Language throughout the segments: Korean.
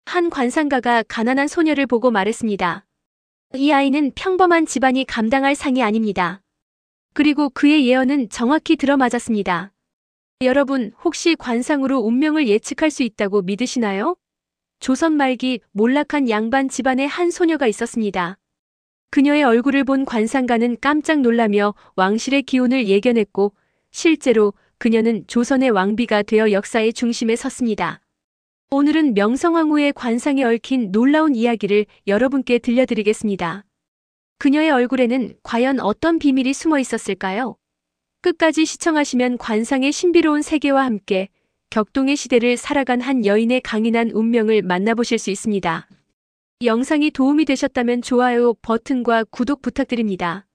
한 관상가가 가난한 소녀를 보고 말했습니다. 이 아이는 평범한 집안이 감당할 상이 아닙니다. 그리고 그의 예언은 정확히 들어맞았습니다. 여러분, 혹시 관상으로 운명을 예측할 수 있다고 믿으시나요? 조선 말기 몰락한 양반 집안에 한 소녀가 있었습니다. 그녀의 얼굴을 본 관상가는 깜짝 놀라며 왕실의 기운을 예견했고, 실제로 그녀는 조선의 왕비가 되어 역사의 중심에 섰습니다. 오늘은 명성황후의 관상에 얽힌 놀라운 이야기를 여러분께 들려드리겠습니다. 그녀의 얼굴에는 과연 어떤 비밀이 숨어 있었을까요? 끝까지 시청하시면 관상의 신비로운 세계와 함께 격동의 시대를 살아간 한 여인의 강인한 운명을 만나보실 수 있습니다. 영상이 도움이 되셨다면 좋아요 버튼과 구독 부탁드립니다.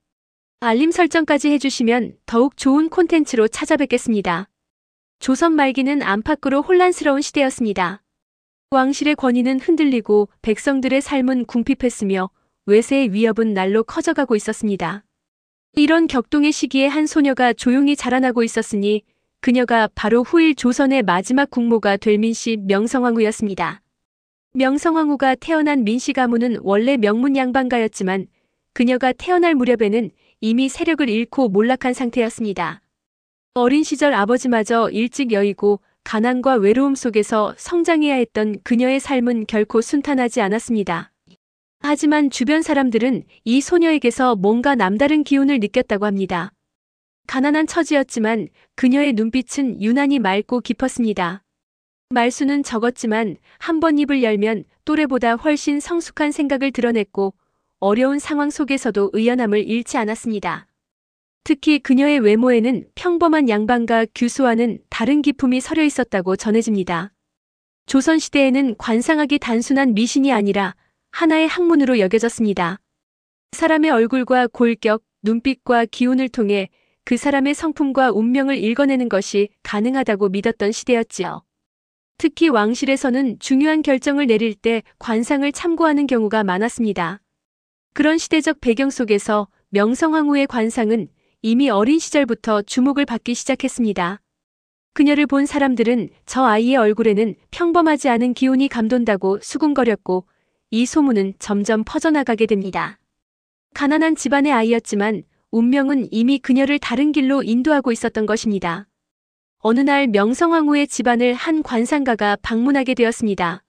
알림 설정까지 해주시면 더욱 좋은 콘텐츠로 찾아뵙겠습니다. 조선 말기는 안팎으로 혼란스러운 시대였습니다. 왕실의 권위는 흔들리고 백성들의 삶은 궁핍했으며 외세의 위협은 날로 커져가고 있었습니다. 이런 격동의 시기에 한 소녀가 조용히 자라나고 있었으니 그녀가 바로 후일 조선의 마지막 국모가 될 민씨 명성황후였습니다. 명성황후가 태어난 민씨 가문은 원래 명문 양반가였지만 그녀가 태어날 무렵에는 이미 세력을 잃고 몰락한 상태였습니다. 어린 시절 아버지마저 일찍 여의고 가난과 외로움 속에서 성장해야 했던 그녀의 삶은 결코 순탄하지 않았습니다. 하지만 주변 사람들은 이 소녀에게서 뭔가 남다른 기운을 느꼈다고 합니다. 가난한 처지였지만 그녀의 눈빛은 유난히 맑고 깊었습니다. 말수는 적었지만 한 번 입을 열면 또래보다 훨씬 성숙한 생각을 드러냈고 어려운 상황 속에서도 의연함을 잃지 않았습니다. 특히 그녀의 외모에는 평범한 양반과 규수와는 다른 기품이 서려 있었다고 전해집니다. 조선시대에는 관상학이 단순한 미신이 아니라 하나의 학문으로 여겨졌습니다. 사람의 얼굴과 골격, 눈빛과 기운을 통해 그 사람의 성품과 운명을 읽어내는 것이 가능하다고 믿었던 시대였지요. 특히 왕실에서는 중요한 결정을 내릴 때 관상을 참고하는 경우가 많았습니다. 그런 시대적 배경 속에서 명성황후의 관상은 이미 어린 시절부터 주목을 받기 시작했습니다. 그녀를 본 사람들은 저 아이의 얼굴에는 평범하지 않은 기운이 감돈다고 수군거렸고 이 소문은 점점 퍼져나가게 됩니다. 가난한 집안의 아이였지만 운명은 이미 그녀를 다른 길로 인도하고 있었던 것입니다. 어느 날 명성황후의 집안을 한 관상가가 방문하게 되었습니다.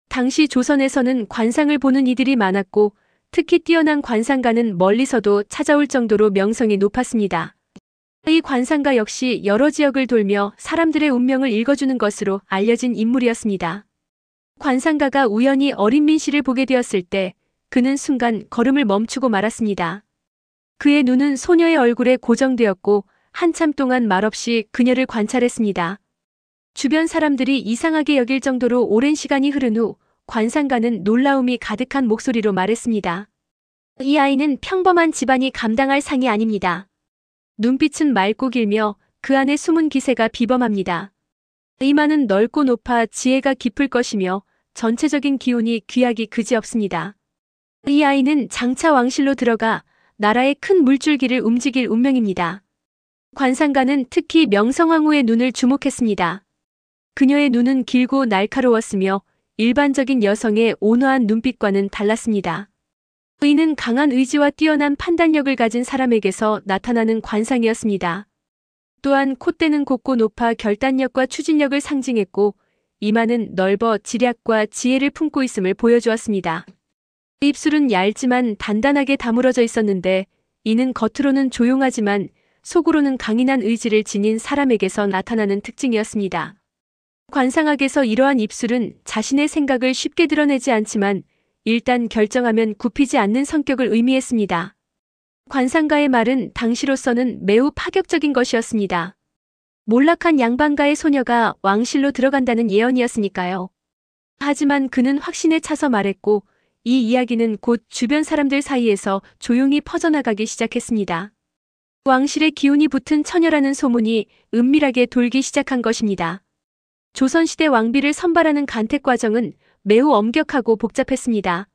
당시 조선에서는 관상을 보는 이들이 많았고 특히 뛰어난 관상가는 멀리서도 찾아올 정도로 명성이 높았습니다. 이 관상가 역시 여러 지역을 돌며 사람들의 운명을 읽어주는 것으로 알려진 인물이었습니다. 관상가가 우연히 어린 민씨를 보게 되었을 때 그는 순간 걸음을 멈추고 말았습니다. 그의 눈은 소녀의 얼굴에 고정되었고 한참 동안 말없이 그녀를 관찰했습니다. 주변 사람들이 이상하게 여길 정도로 오랜 시간이 흐른 후 관상가는 놀라움이 가득한 목소리로 말했습니다. 이 아이는 평범한 집안이 감당할 상이 아닙니다. 눈빛은 맑고 길며 그 안에 숨은 기세가 비범합니다. 이마는 넓고 높아 지혜가 깊을 것이며 전체적인 기운이 귀하기 그지없습니다. 이 아이는 장차 왕실로 들어가 나라의 큰 물줄기를 움직일 운명입니다. 관상가는 특히 명성황후의 눈을 주목했습니다. 그녀의 눈은 길고 날카로웠으며 일반적인 여성의 온화한 눈빛과는 달랐습니다. 이는 강한 의지와 뛰어난 판단력을 가진 사람에게서 나타나는 관상이었습니다. 또한 콧대는 곱고 높아 결단력과 추진력을 상징했고 이마는 넓어 지략과 지혜를 품고 있음을 보여주었습니다. 입술은 얇지만 단단하게 다물어져 있었는데 이는 겉으로는 조용하지만 속으로는 강인한 의지를 지닌 사람에게서 나타나는 특징이었습니다. 관상학에서 이러한 입술은 자신의 생각을 쉽게 드러내지 않지만 일단 결정하면 굽히지 않는 성격을 의미했습니다. 관상가의 말은 당시로서는 매우 파격적인 것이었습니다. 몰락한 양반가의 소녀가 왕실로 들어간다는 예언이었으니까요. 하지만 그는 확신에 차서 말했고 이 이야기는 곧 주변 사람들 사이에서 조용히 퍼져나가기 시작했습니다. 왕실의 기운이 붙은 처녀라는 소문이 은밀하게 돌기 시작한 것입니다. 조선시대 왕비를 선발하는 간택 과정은 매우 엄격하고 복잡했습니다.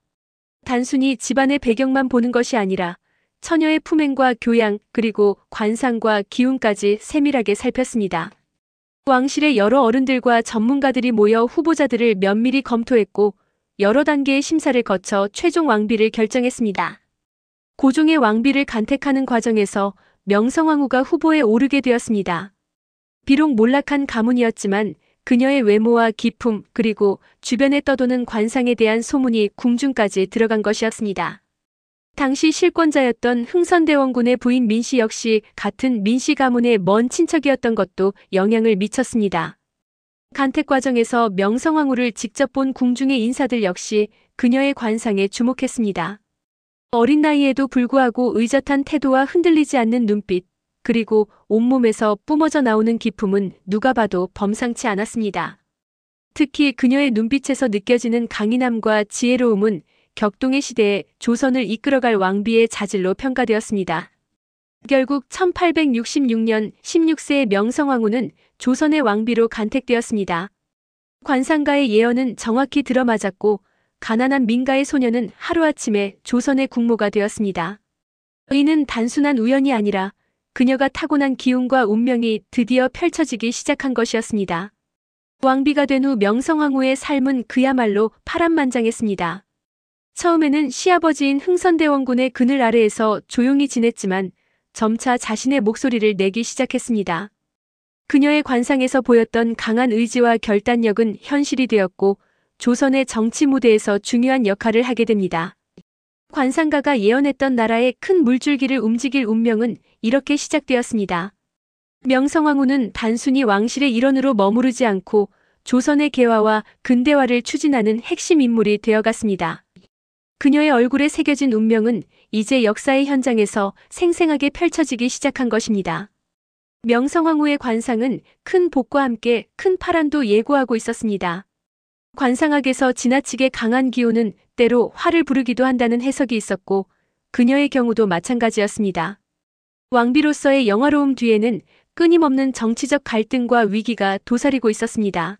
단순히 집안의 배경만 보는 것이 아니라 처녀의 품행과 교양 그리고 관상과 기운까지 세밀하게 살폈습니다. 왕실의 여러 어른들과 전문가들이 모여 후보자들을 면밀히 검토했고 여러 단계의 심사를 거쳐 최종 왕비를 결정했습니다. 고종의 왕비를 간택하는 과정에서 명성황후가 후보에 오르게 되었습니다. 비록 몰락한 가문이었지만 그녀의 외모와 기품 그리고 주변에 떠도는 관상에 대한 소문이 궁중까지 들어간 것이었습니다. 당시 실권자였던 흥선대원군의 부인 민씨 역시 같은 민씨 가문의 먼 친척이었던 것도 영향을 미쳤습니다. 간택 과정에서 명성황후를 직접 본 궁중의 인사들 역시 그녀의 관상에 주목했습니다. 어린 나이에도 불구하고 의젓한 태도와 흔들리지 않는 눈빛, 그리고 온몸에서 뿜어져 나오는 기품은 누가 봐도 범상치 않았습니다. 특히 그녀의 눈빛에서 느껴지는 강인함과 지혜로움은 격동의 시대에 조선을 이끌어갈 왕비의 자질로 평가되었습니다. 결국 1866년 16세의 명성황후는 조선의 왕비로 간택되었습니다. 관상가의 예언은 정확히 들어맞았고 가난한 민가의 소녀는 하루아침에 조선의 국모가 되었습니다. 이는 단순한 우연이 아니라 그녀가 타고난 기운과 운명이 드디어 펼쳐지기 시작한 것이었습니다. 왕비가 된 후 명성황후의 삶은 그야말로 파란만장했습니다. 처음에는 시아버지인 흥선대원군의 그늘 아래에서 조용히 지냈지만 점차 자신의 목소리를 내기 시작했습니다. 그녀의 관상에서 보였던 강한 의지와 결단력은 현실이 되었고 조선의 정치 무대에서 중요한 역할을 하게 됩니다. 관상가가 예언했던 나라의 큰 물줄기를 움직일 운명은 이렇게 시작되었습니다. 명성황후는 단순히 왕실의 일원으로 머무르지 않고 조선의 개화와 근대화를 추진하는 핵심 인물이 되어갔습니다. 그녀의 얼굴에 새겨진 운명은 이제 역사의 현장에서 생생하게 펼쳐지기 시작한 것입니다. 명성황후의 관상은 큰 복과 함께 큰 파란도 예고하고 있었습니다. 관상학에서 지나치게 강한 기운은 때로 화를 부르기도 한다는 해석이 있었고 그녀의 경우도 마찬가지였습니다. 왕비로서의 영화로움 뒤에는 끊임없는 정치적 갈등과 위기가 도사리고 있었습니다.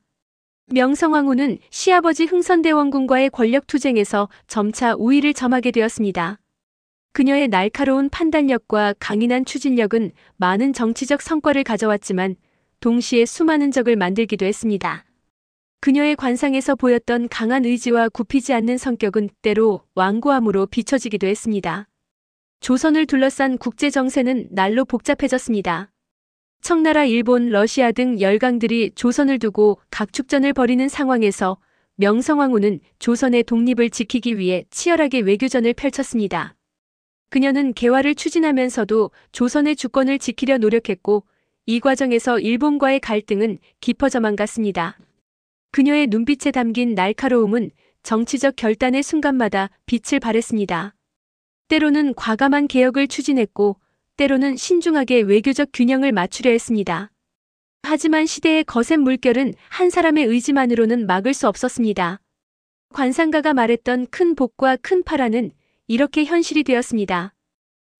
명성황후는 시아버지 흥선대원군과의 권력 투쟁에서 점차 우위를 점하게 되었습니다. 그녀의 날카로운 판단력과 강인한 추진력은 많은 정치적 성과를 가져왔지만 동시에 수많은 적을 만들기도 했습니다. 그녀의 관상에서 보였던 강한 의지와 굽히지 않는 성격은 때로 완고함으로 비춰지기도 했습니다. 조선을 둘러싼 국제 정세는 날로 복잡해졌습니다. 청나라, 일본, 러시아 등 열강들이 조선을 두고 각축전을 벌이는 상황에서 명성황후는 조선의 독립을 지키기 위해 치열하게 외교전을 펼쳤습니다. 그녀는 개화를 추진하면서도 조선의 주권을 지키려 노력했고 이 과정에서 일본과의 갈등은 깊어져만 갔습니다. 그녀의 눈빛에 담긴 날카로움은 정치적 결단의 순간마다 빛을 발했습니다. 때로는 과감한 개혁을 추진했고 때로는 신중하게 외교적 균형을 맞추려 했습니다. 하지만 시대의 거센 물결은 한 사람의 의지만으로는 막을 수 없었습니다. 관상가가 말했던 큰 복과 큰 파란은 이렇게 현실이 되었습니다.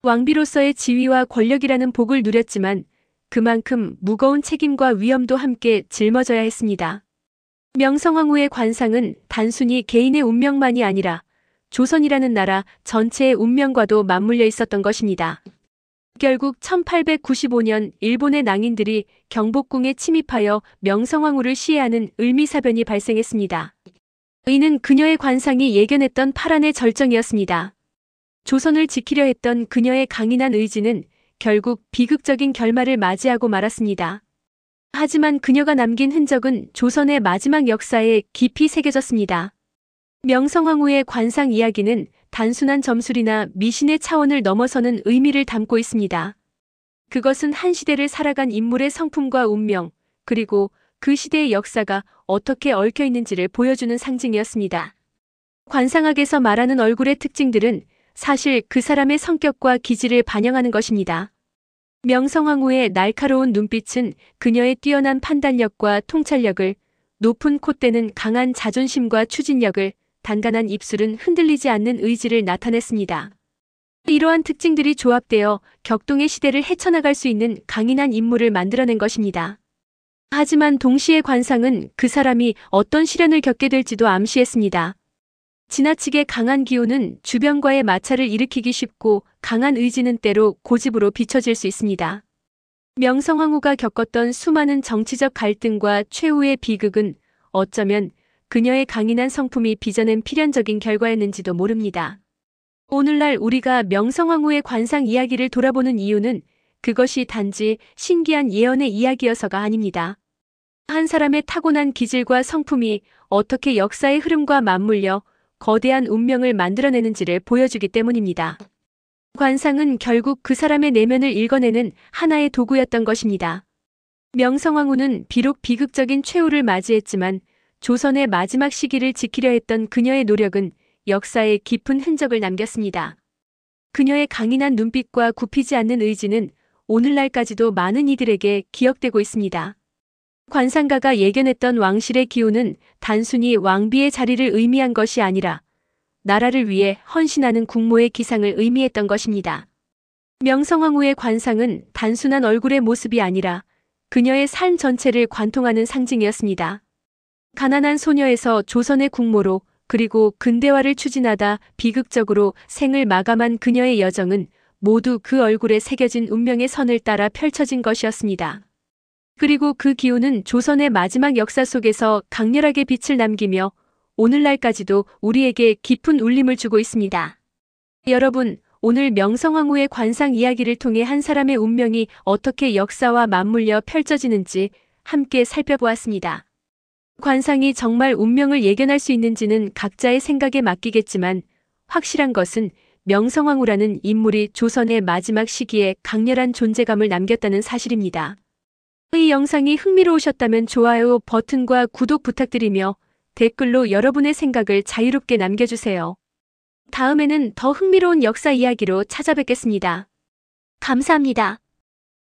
왕비로서의 지위와 권력이라는 복을 누렸지만 그만큼 무거운 책임과 위험도 함께 짊어져야 했습니다. 명성황후의 관상은 단순히 개인의 운명만이 아니라 조선이라는 나라 전체의 운명과도 맞물려 있었던 것입니다. 결국 1895년 일본의 낭인들이 경복궁에 침입하여 명성황후를 시해하는 을미사변이 발생했습니다. 이는 그녀의 관상이 예견했던 파란의 절정이었습니다. 조선을 지키려 했던 그녀의 강인한 의지는 결국 비극적인 결말을 맞이하고 말았습니다. 하지만 그녀가 남긴 흔적은 조선의 마지막 역사에 깊이 새겨졌습니다. 명성황후의 관상 이야기는 단순한 점술이나 미신의 차원을 넘어서는 의미를 담고 있습니다. 그것은 한 시대를 살아간 인물의 성품과 운명, 그리고 그 시대의 역사가 어떻게 얽혀 있는지를 보여주는 상징이었습니다. 관상학에서 말하는 얼굴의 특징들은 사실 그 사람의 성격과 기질을 반영하는 것입니다. 명성황후의 날카로운 눈빛은 그녀의 뛰어난 판단력과 통찰력을, 높은 콧대는 강한 자존심과 추진력을, 단단한 입술은 흔들리지 않는 의지를 나타냈습니다. 이러한 특징들이 조합되어 격동의 시대를 헤쳐나갈 수 있는 강인한 인물을 만들어낸 것입니다. 하지만 동시에 관상은 그 사람이 어떤 시련을 겪게 될지도 암시했습니다. 지나치게 강한 기운은 주변과의 마찰을 일으키기 쉽고 강한 의지는 때로 고집으로 비춰질 수 있습니다. 명성황후가 겪었던 수많은 정치적 갈등과 최후의 비극은 어쩌면 그녀의 강인한 성품이 빚어낸 필연적인 결과였는지도 모릅니다. 오늘날 우리가 명성황후의 관상 이야기를 돌아보는 이유는 그것이 단지 신기한 예언의 이야기여서가 아닙니다. 한 사람의 타고난 기질과 성품이 어떻게 역사의 흐름과 맞물려 거대한 운명을 만들어내는지를 보여주기 때문입니다. 관상은 결국 그 사람의 내면을 읽어내는 하나의 도구였던 것입니다. 명성황후는 비록 비극적인 최후를 맞이했지만 조선의 마지막 시기를 지키려 했던 그녀의 노력은 역사에 깊은 흔적을 남겼습니다. 그녀의 강인한 눈빛과 굽히지 않는 의지는 오늘날까지도 많은 이들에게 기억되고 있습니다. 관상가가 예견했던 왕실의 기운은 단순히 왕비의 자리를 의미한 것이 아니라 나라를 위해 헌신하는 국모의 기상을 의미했던 것입니다. 명성황후의 관상은 단순한 얼굴의 모습이 아니라 그녀의 삶 전체를 관통하는 상징이었습니다. 가난한 소녀에서 조선의 국모로 그리고 근대화를 추진하다 비극적으로 생을 마감한 그녀의 여정은 모두 그 얼굴에 새겨진 운명의 선을 따라 펼쳐진 것이었습니다. 그리고 그 기운은 조선의 마지막 역사 속에서 강렬하게 빛을 남기며 오늘날까지도 우리에게 깊은 울림을 주고 있습니다. 여러분, 오늘 명성황후의 관상 이야기를 통해 한 사람의 운명이 어떻게 역사와 맞물려 펼쳐지는지 함께 살펴보았습니다. 관상이 정말 운명을 예견할 수 있는지는 각자의 생각에 맡기겠지만 확실한 것은 명성황후라는 인물이 조선의 마지막 시기에 강렬한 존재감을 남겼다는 사실입니다. 이 영상이 흥미로우셨다면 좋아요 버튼과 구독 부탁드리며 댓글로 여러분의 생각을 자유롭게 남겨주세요. 다음에는 더 흥미로운 역사 이야기로 찾아뵙겠습니다. 감사합니다.